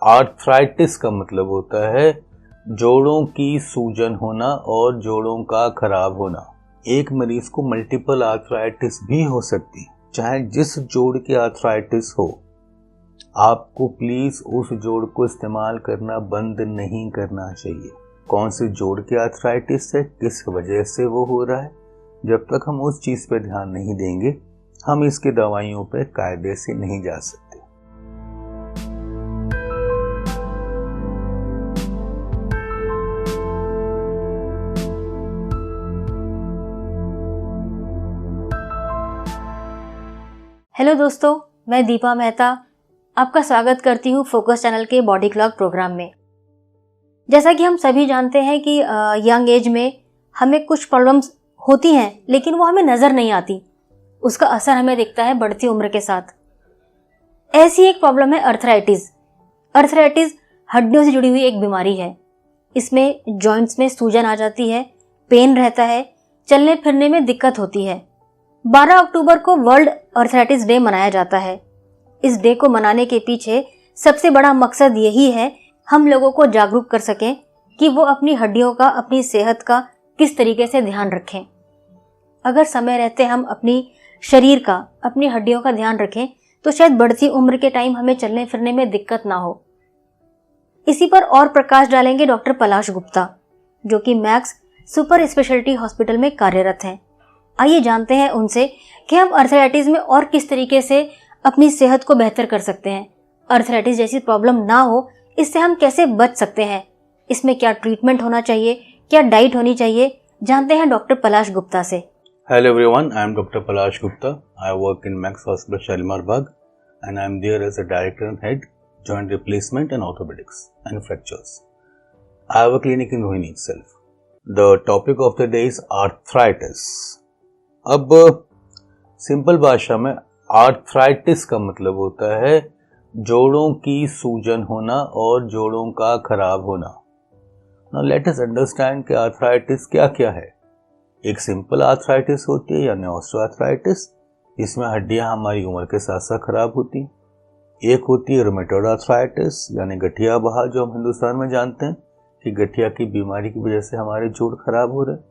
Arthritis का मतलब होता है जोड़ों की सूजन होना और जोड़ों का खराब होना। एक मरीज को मल्टीपल आर्थराइटिस भी हो सकती है, चाहे जिस जोड़ की आर्थराइटिस हो। आपको प्लीज उस जोड़ को इस्तेमाल करना बंद नहीं करना चाहिए। कौन से जोड़ की आर्थराइटिस है, किस वजह से वो हो रहा है, जब तक हम उस चीज पे ध्यान नहीं देंगे हम इसकी दवाइयों पे कायदे से नहीं जा सकते। हेलो दोस्तों, मैं दीपा मेहता आपका स्वागत करती हूँ फोकस चैनल के बॉडी क्लॉक प्रोग्राम में। जैसा कि हम सभी जानते हैं कि यंग एज में हमें कुछ प्रॉब्लम्स होती हैं, लेकिन वो हमें नज़र नहीं आती। उसका असर हमें दिखता है बढ़ती उम्र के साथ। ऐसी एक प्रॉब्लम है अर्थराइटिस। अर्थराइटिस हड्डियों से जुड़ी हुई एक बीमारी है। इसमें जॉइंट्स में सूजन आ जाती है, पेन रहता है, चलने फिरने में दिक्कत होती है। 12 अक्टूबर को वर्ल्ड अर्थराइटिस डे मनाया जाता है। इस डे को मनाने के पीछे सबसे बड़ा मकसद यही है हम लोगों को जागरूक कर सकें कि वो अपनी हड्डियों का, अपनी सेहत का किस तरीके से ध्यान रखें। अगर समय रहते हम अपनी शरीर का, अपनी हड्डियों का ध्यान रखें तो शायद बढ़ती उम्र के टाइम हमें चलने फिरने में दिक्कत ना हो। इसी पर और प्रकाश डालेंगे डॉक्टर पलाश गुप्ता, जो कि मैक्स सुपर स्पेशलिटी हॉस्पिटल में कार्यरत हैं। आइए जानते हैं उनसे कि हम अर्थराइटिस में और किस तरीके से अपनी सेहत को बेहतर कर सकते हैं। अर्थराइटिस जैसी प्रॉब्लम ना हो, इससे हम कैसे बच सकते हैं, इसमें क्या ट्रीटमेंट होना चाहिए, क्या डाइट होनी चाहिए, जानते हैं डॉक्टर पलाश गुप्ता से। Hello everyone, I am Dr. Palash Gupta. I work in Max Hospital Shalimar Bagh and I am there as a director and head, joint replacement and orthopedics and fractures. I have a clinic in Rohini itself. The topic of the day is arthritis. अब simple भाषा में arthritis का मतलब होता है जोड़ों की सूजन होना और जोड़ों का खराब होना। Now let us understand कि आर्थराइटिस क्या क्या है। एक सिंपल आर्थराइटिस होती है यानी ऑस्टियोआर्थराइटिस, जिसमें हड्डियां हमारी उम्र के साथ साथ खराब होती हैं। एक होती है रूमेटॉइड आर्थराइटिस यानी गठिया बहा, जो हम हिंदुस्तान में जानते हैं कि गठिया की बीमारी की वजह से हमारे जोड़ खराब हो रहे हैं।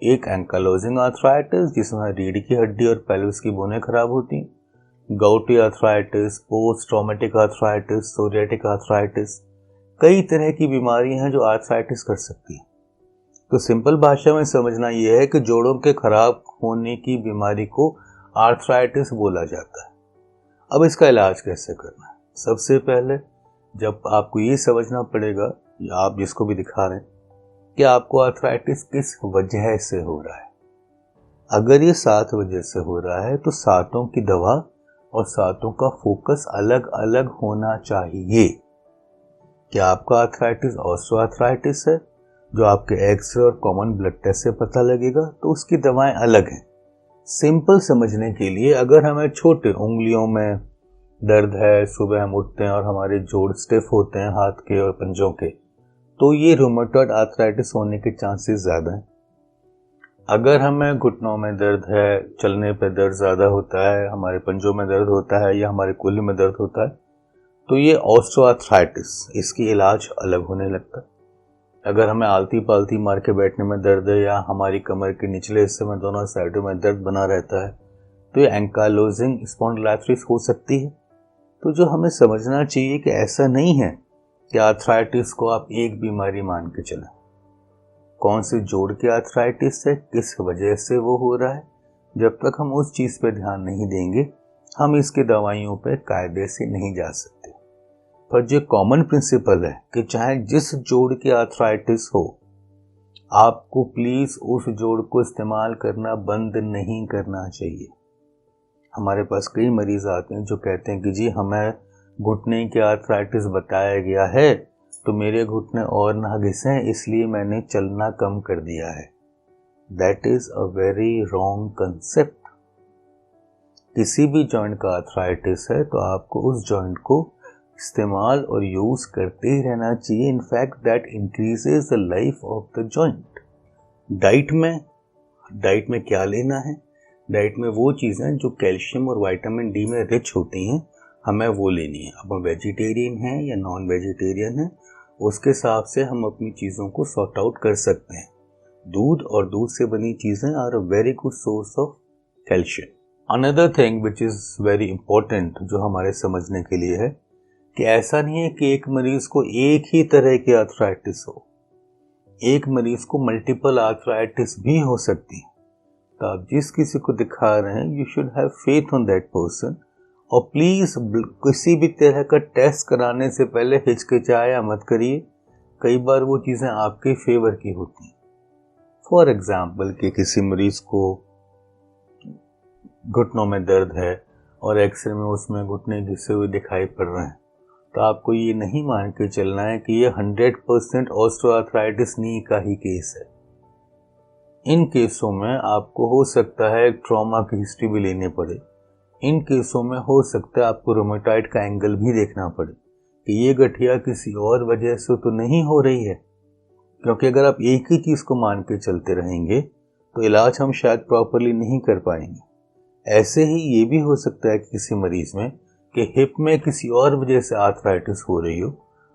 एक एंकालोजिंग आर्थराइटिस जिसमें रीढ़ की हड्डी और पेल्विस की बोनें खराब होती हैं। Gouty arthritis, post traumatic arthritis, psoriatic arthritis, कई तरह की बीमारियां हैं जो आर्थराइटिस कर सकती हैं। तो सिंपल भाषा में समझना यह है कि जोड़ों के खराब होने की बीमारी को आर्थराइटिस बोला जाता है। अब इसका इलाज कैसे करना है? सबसे पहले जब आपको ये समझना पड़ेगा, या आप जिसको भी दिखा रहे हैं, कि आपको आर्थराइटिस किस वजह से हो रहा है। अगर ये 7 वजह से हो रहा है तो 7 की दवा और 7 का फोकस अलग अलग होना चाहिए। क्या आपका आर्थराइटिस ऑस्टियोआर्थराइटिस है, जो आपके एक्सरे और कॉमन ब्लड टेस्ट से पता लगेगा, तो उसकी दवाएं अलग हैं। सिंपल समझने के लिए, अगर हमें छोटे उंगलियों में दर्द है, सुबह हम उठते हैं और हमारे जोड़ स्टिफ होते हैं हाथ के और पंजों के, तो ये रूमेटॉइड आर्थराइटिस होने के चांसेस ज़्यादा हैं। अगर हमें घुटनों में दर्द है, चलने पे दर्द ज़्यादा होता है, हमारे पंजों में दर्द होता है या हमारे कूल्हे में दर्द होता है, तो ये ऑस्टियोआर्थराइटिस, इसकी इलाज अलग होने लगता है। अगर हमें आलती पालती मार के बैठने में दर्द है या हमारी कमर के निचले हिस्से में दोनों साइडों में दर्द बना रहता है, तो ये एंकालोजिंग स्पॉन्डिलाइटिस हो सकती है। तो जो हमें समझना चाहिए कि ऐसा नहीं है कि आर्थराइटिस को आप एक बीमारी मान के चलें। कौन से जोड़ की आर्थराइटिस है, किस वजह से वो हो रहा है, जब तक हम उस चीज़ पे ध्यान नहीं देंगे हम इसकी दवाइयों पे कायदे से नहीं जा सकते। पर जो कॉमन प्रिंसिपल है कि चाहे जिस जोड़ की आर्थराइटिस हो, आपको प्लीज उस जोड़ को इस्तेमाल करना बंद नहीं करना चाहिए। हमारे पास कई मरीज आते हैं जो कहते हैं कि जी हमें घुटने की आर्थराइटिस बताया गया है, तो मेरे घुटने और ना घिसें इसलिए मैंने चलना कम कर दिया है। That is a very wrong concept. किसी भी जॉइंट का आर्थराइटिस है तो आपको उस जॉइंट को इस्तेमाल और यूज करते ही रहना चाहिए। In fact that increases the life of the joint. Diet में क्या लेना है? डाइट में वो चीज़ें जो कैल्शियम और विटामिन डी में रिच होती हैं, हमें वो लेनी है। अब हम वेजिटेरियन हैं या नॉन वेजिटेरियन हैं, उसके हिसाब से हम अपनी चीज़ों को सॉर्ट आउट कर सकते हैं। दूध और दूध से बनी चीज़ें are a very good source of calcium. Another thing which is very important, जो हमारे समझने के लिए है, कि ऐसा नहीं है कि एक मरीज़ को एक ही तरह की आर्थराइटिस हो, एक मरीज़ को मल्टीपल आर्थराइटिस भी हो सकती है। तो आप जिस किसी को दिखा रहे हैं, you should have faith on that person, और प्लीज़ किसी भी तरह का टेस्ट कराने से पहले हिचकिचाया मत करिए। कई बार वो चीज़ें आपके फेवर की होती हैं। फॉर एग्जाम्पल कि किसी मरीज़ को घुटनों में दर्द है और एक्सरे में उसमें घुटने घिसे हुए दिखाई पड़ रहे हैं, तो आपको ये नहीं मान के चलना है कि ये 100% ऑस्टियोआर्थराइटिस नी का ही केस है। इन केसों में आपको हो सकता है ट्रॉमा की हिस्ट्री भी लेनी पड़े। इन केसों में हो सकता है आपको रोमेटॉइड का एंगल भी देखना पड़े कि ये गठिया किसी और वजह से तो नहीं हो रही है, क्योंकि अगर आप एक ही चीज़ को मान के चलते रहेंगे तो इलाज हम शायद प्रॉपरली नहीं कर पाएंगे। ऐसे ही ये भी हो सकता है कि किसी मरीज़ में कि हिप में किसी और वजह से आर्थराइटिस हो रही हो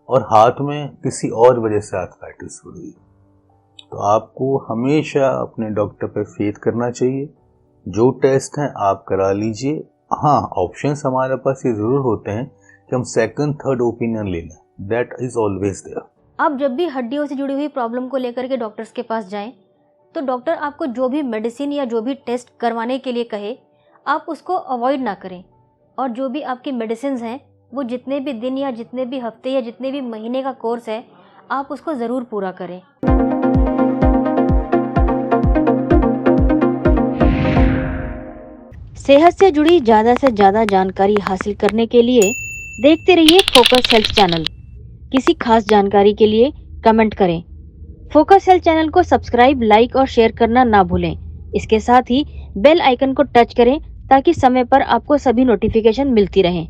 और हाथ में किसी और वजह से आर्थराइटिस हो रही हो। तो आपको हमेशा अपने डॉक्टर पर फेथ करना चाहिए। जो टेस्ट हैं आप करा लीजिए। हाँ, ऑप्शंस हमारे पास ये ज़रूर होते हैं कि हम सेकंड थर्ड ओपिनियन ले लें, दैट इज़ ऑलवेज देयर। आप जब भी हड्डियों से जुड़ी हुई प्रॉब्लम को लेकर के डॉक्टर्स के पास जाएं, तो डॉक्टर आपको जो भी मेडिसिन या जो भी टेस्ट करवाने के लिए कहे, आप उसको अवॉइड ना करें, और जो भी आपकी मेडिसिन हैं वो जितने भी दिन या जितने भी हफ्ते या जितने भी महीने का कोर्स है, आप उसको ज़रूर पूरा करें। सेहत से जुड़ी ज़्यादा से ज़्यादा जानकारी हासिल करने के लिए देखते रहिए फोकस हेल्थ चैनल। किसी खास जानकारी के लिए कमेंट करें। फोकस हेल्थ चैनल को सब्सक्राइब, लाइक और शेयर करना ना भूलें। इसके साथ ही बेल आइकन को टच करें ताकि समय पर आपको सभी नोटिफिकेशन मिलती रहें।